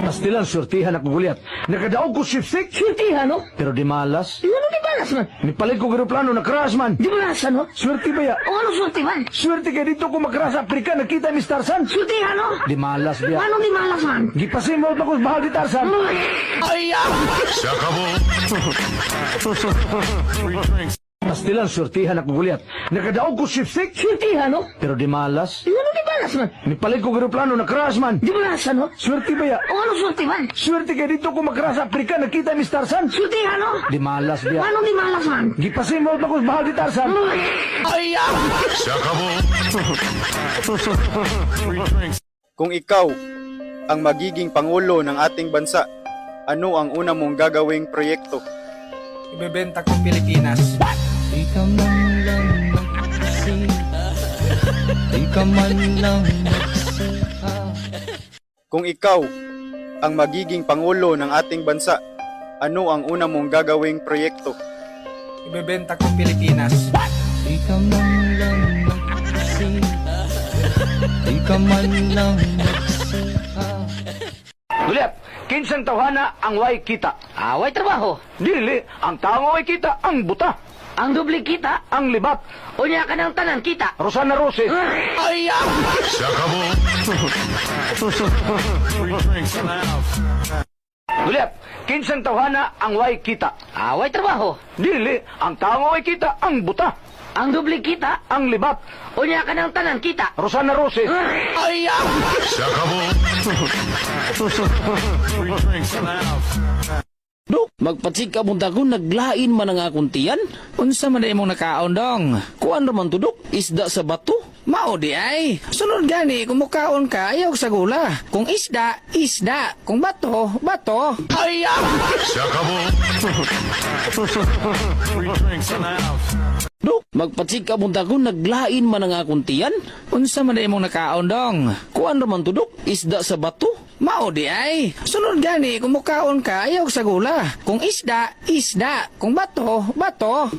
Pastilan, surtihan ako guliat. Nakadaog ko sipsik. Surtihan, no? Pero di malas. Ano di balas man? Nipalit ko aeroplano, nakras man. Di balasan, no? Swerte ba ya? O ano surti man? Swerte kaya dito ko makras sa Afrika, nakita ni Tarzan. Surtihan, no? Di malas biya. Ano di malas man? Gipasimot ako sa bahal di Tarzan. Pastilan, surtihan ako guliat. Nakadaog ko sipsik. Surtihan, no? Pero di malas. Ano di balas man? Nipalit ko aeroplano, nakras man. Di balasan, no? Swerte ba ya? O ano surti man? Swerte kaya dito ko makras sa Afrika, nakita ni Tarzan. Surtihan, no? Di malas biya. Ano di malas man? Gipasimot ako sa bahal di Tarzan. Kung ikaw ang magiging pangulo ng ating bansa, ano ang una mong gagawing proyekto? Ibebenta ko Pilipinas. Di ka man lang nagsisiha. Di ka man lang nagsiha. Kung ikaw ang magiging pangulo ng ating bansa, ano ang una mong gagawing proyekto? Ibebenta ko Pilipinas. Di ka man lang nagsisiha. Di ka man lang nagsiha. Guliat, kinsang tawhana ang way kita. Away trabaho. Dili, ang tao way kita, ang buta, Ang dubli kita. ang libat. Unya ka ng tanan kita. Rosana Roses. Guliat, kinsang tawhana ang way kita. Away trabaho. Dili, ang tao way kita, ang buta, Ang dubli kita. ang libat. Unya ka ng tanan kita. Rosana Roses. Dok, magpatsig ka bunta ko, naglain man ang akong tiyan. Unsa man imong nakaon dong? Kuan raman to, Dok? Isda sa bato? Mao di ay. Sunod gani kung mukaon ka ayaw sa gula. Kung isda, isda. Kung bato, bato. Dok, magpatsig ka bunta ko, naglain man ang akong tiyan. Unsa man imong nakaon dong? Kuan raman to, Dok? Isda sa bato? Mao di ay. Sunod gani kung mukaon ka ayaw sa gula. Kung isda, isda. Kung bato, bato.